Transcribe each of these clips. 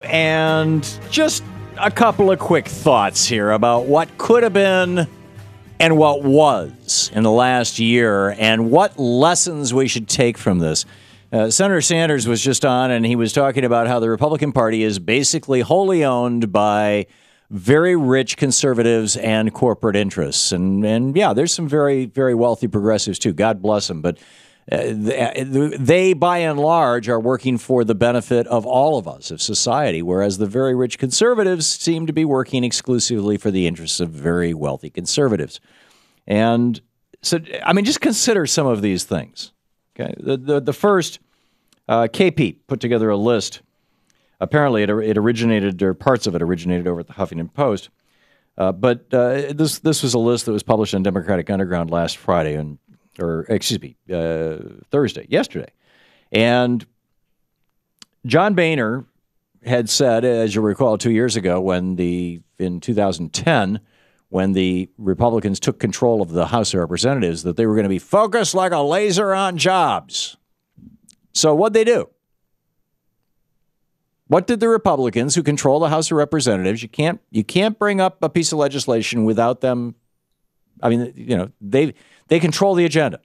And just a couple of quick thoughts here about what could have been and what was in the last year and what lessons we should take from this. Senator Sanders was just on, and he was talking about how the Republican Party is basically wholly owned by very rich conservatives and corporate interests. And yeah, there's some very, very wealthy progressives, too. God bless them. But they, by and large, are working for the benefit of all of us, of society, whereas the very rich conservatives seem to be working exclusively for the interests of very wealthy conservatives. And so, I mean, just consider some of these things. Okay, the first, KP put together a list. Apparently, it originated, or parts of it originated over at the Huffington Post. But this was a list that was published on Democratic Underground last Friday, yesterday. And John Boehner had said, as you recall, 2 years ago, in 2010, when the Republicans took control of the House of Representatives, that they were going to be focused like a laser on jobs. So what'd they do? What did the Republicans who control the House of Representatives? You can't bring up a piece of legislation without them. I mean, you know, they control the agenda.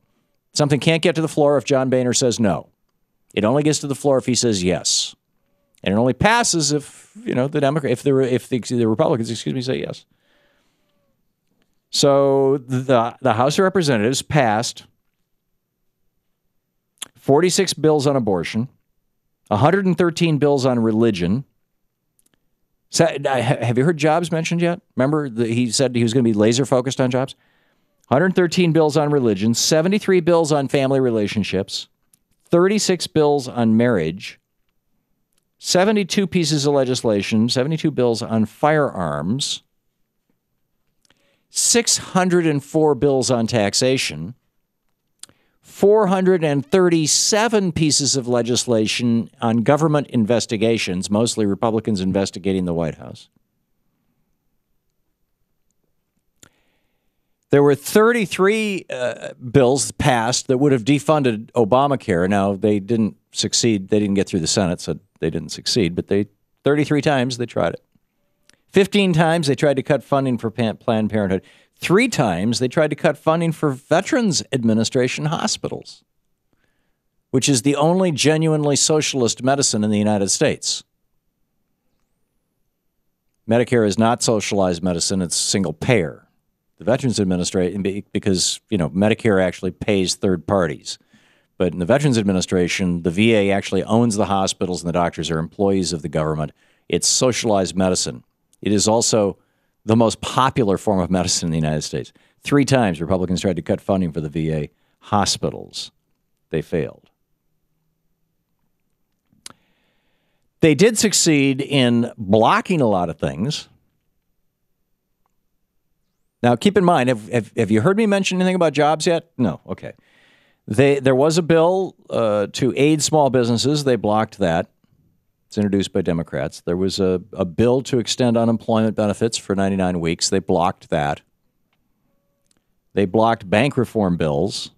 Something can't get to the floor if John Boehner says no. It only gets to the floor if he says yes, and it only passes if the Republicans, say yes. So the House of Representatives passed 46 bills on abortion, 113 bills on religion. Have you heard jobs mentioned yet? Remember, he said he was going to be laser focused on jobs? 113 bills on religion, 73 bills on family relationships, 36 bills on marriage, 72 pieces of legislation, 72 bills on firearms, 604 bills on taxation, 437 pieces of legislation on government investigations, mostly Republicans investigating the White House. There were 33 bills passed that would have defunded Obamacare. Now, they didn't succeed. They didn't get through the Senate, so they didn't succeed. But 33 times they tried it. 15 times they tried to cut funding for Planned Parenthood. 3 times they tried to cut funding for Veterans Administration hospitals, which is the only genuinely socialist medicine in the United States. Medicare is not socialized medicine. It's single payer. The Veterans Administration, because, Medicare actually pays third parties. But in the Veterans Administration, the VA actually owns the hospitals and the doctors are employees of the government. It's socialized medicine. It is also the most popular form of medicine in the United States. 3 times Republicans tried to cut funding for the VA hospitals. They failed. They did succeed in blocking a lot of things. Now, keep in mind, have you heard me mention anything about jobs yet? No. Okay. There was a bill to aid small businesses. They blocked that. It's introduced by Democrats. There was a bill to extend unemployment benefits for 99 weeks. They blocked that. They blocked bank reform bills.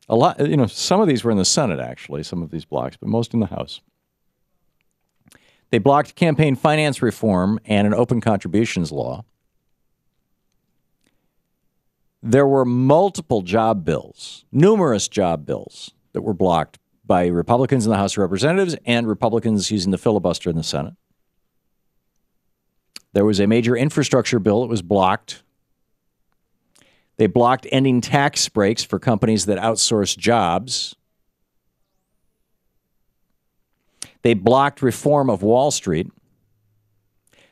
A lot, some of these were in the Senate, actually, some of these blocks, but most in the House. They blocked campaign finance reform and an open contributions law. There were multiple job bills, numerous job bills that were blocked by Republicans in the House of Representatives and Republicans using the filibuster in the Senate. There was a major infrastructure bill that was blocked. They blocked ending tax breaks for companies that outsource jobs. They blocked reform of Wall Street.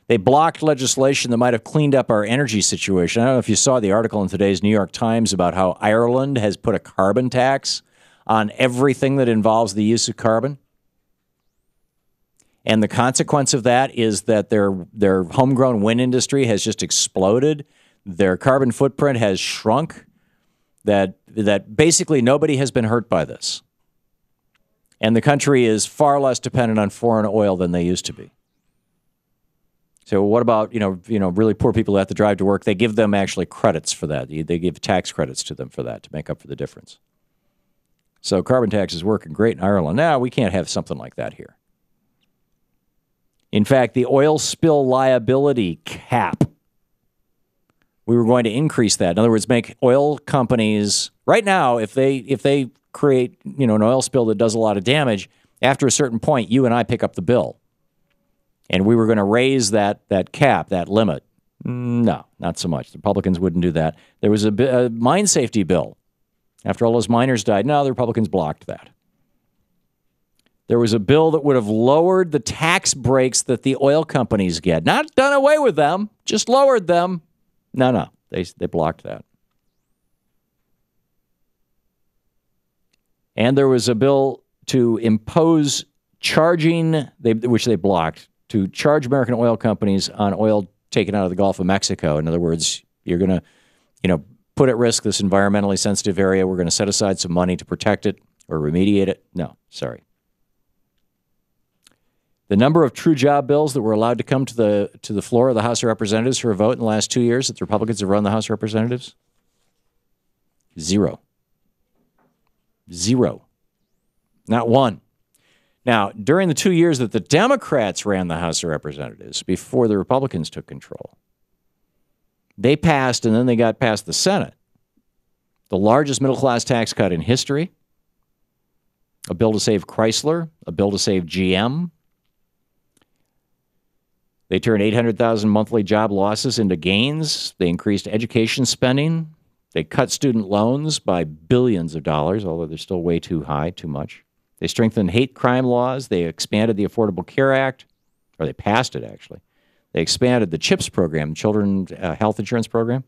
They blocked legislation that might have cleaned up our energy situation. I don't know if you saw the article in today's New York Times about how Ireland has put a carbon tax on everything that involves the use of carbon. And the consequence of that is that their homegrown wind industry has just exploded. Their carbon footprint has shrunk. That basically nobody has been hurt by this. And the country is far less dependent on foreign oil than they used to be. So what about, really poor people who have to drive to work? They give them actually credits for that. They give tax credits to them for that to make up for the difference. So carbon tax is working great in Ireland. Now, we can't have something like that here. In fact, the oil spill liability cap, we were going to increase that. In other words, make oil companies, right now, if they create, an oil spill that does a lot of damage, after a certain point, you and I pick up the bill. And we were going to raise that cap, that limit. No, not so much. The Republicans wouldn't do that. There was a mine safety bill. After all those miners died, no, the Republicans blocked that. There was a bill that would have lowered the tax breaks that the oil companies get. Not done away with them, just lowered them. No, they blocked that. And there was a bill to impose charging, which they blocked, to charge American oil companies on oil taken out of the Gulf of Mexico. In other words, you're going to, put at risk this environmentally sensitive area. We're going to set aside some money to protect it or remediate it. No, sorry. The number of true job bills that were allowed to come to the floor of the House of Representatives for a vote in the last 2 years that the Republicans have run the House of Representatives? Zero. Not one. Now, during the 2 years that the Democrats ran the House of Representatives, before the Republicans took control, they passed, and then they got past the Senate, the largest middle-class tax cut in history, a bill to save Chrysler, a bill to save GM. They turned 800,000 monthly job losses into gains. They increased education spending. They cut student loans by billions of dollars, although they're still way too high, too much. They strengthened hate crime laws. They expanded the Affordable Care Act, or they passed it, actually. They expanded the CHIPS program, Children's Health Insurance Program.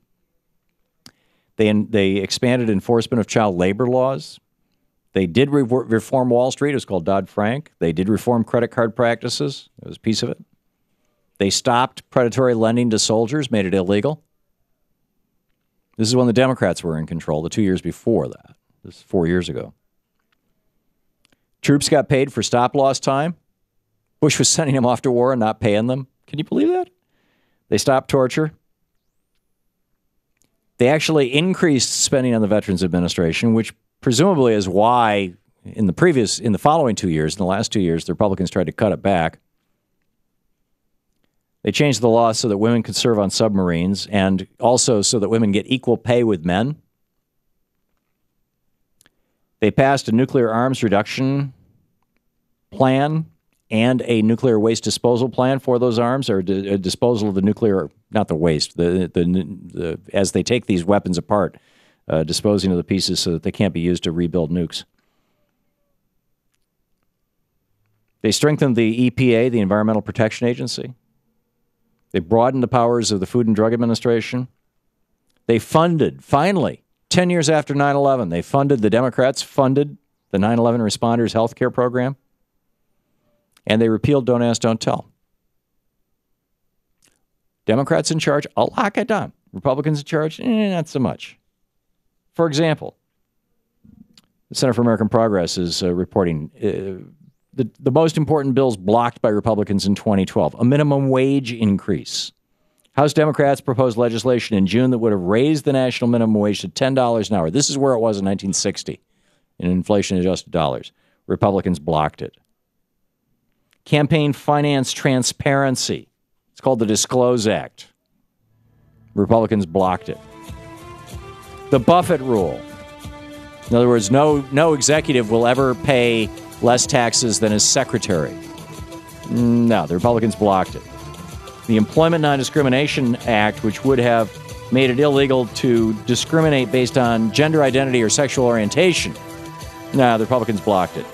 They expanded enforcement of child labor laws. They did reform Wall Street. It was called Dodd-Frank. They did reform credit card practices. It was a piece of it. They stopped predatory lending to soldiers, made it illegal. This is when the Democrats were in control, the 2 years before that. This is 4 years ago. Troops got paid for stop-loss time. Bush was sending them off to war and not paying them. Can you believe that? They stopped torture. They actually increased spending on the Veterans Administration, which presumably is why in the following 2 years, in the last 2 years, the Republicans tried to cut it back. They changed the law so that women could serve on submarines and also so that women get equal pay with men. They passed a nuclear arms reduction plan and a nuclear waste disposal plan for those arms, or a disposal of the nuclear, not the waste, as they take these weapons apart, disposing of the pieces so that they can't be used to rebuild nukes. They strengthened the EPA, the Environmental Protection Agency. They broadened the powers of the Food and Drug Administration. They funded, finally, 10 years after 9/11, the Democrats funded the 9/11 responders health care program. And they repealed Don't Ask, Don't Tell. Democrats in charge, a lot got done. Republicans in charge, not so much. For example, the Center for American Progress is reporting the most important bills blocked by Republicans in 2012. A minimum wage increase. House Democrats proposed legislation in June that would have raised the national minimum wage to $10 an hour. This is where it was in 1960 in inflation-adjusted dollars. Republicans blocked it. Campaign finance transparency. It's called the Disclose Act. Republicans blocked it. The Buffett rule. In other words, no executive will ever pay less taxes than his secretary. No, the Republicans blocked it. The Employment Non-Discrimination Act, which would have made it illegal to discriminate based on gender identity or sexual orientation. No, the Republicans blocked it.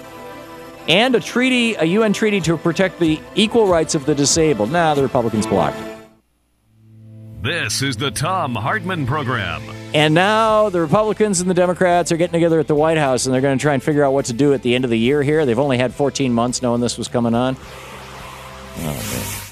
And a UN treaty to protect the equal rights of the disabled. No, the Republicans blocked it. This is the Thom Hartmann Program. And now the Republicans and the Democrats are getting together at the White House, and they're going to try and figure out what to do at the end of the year here. They've only had 14 months knowing this was coming on. Oh, man.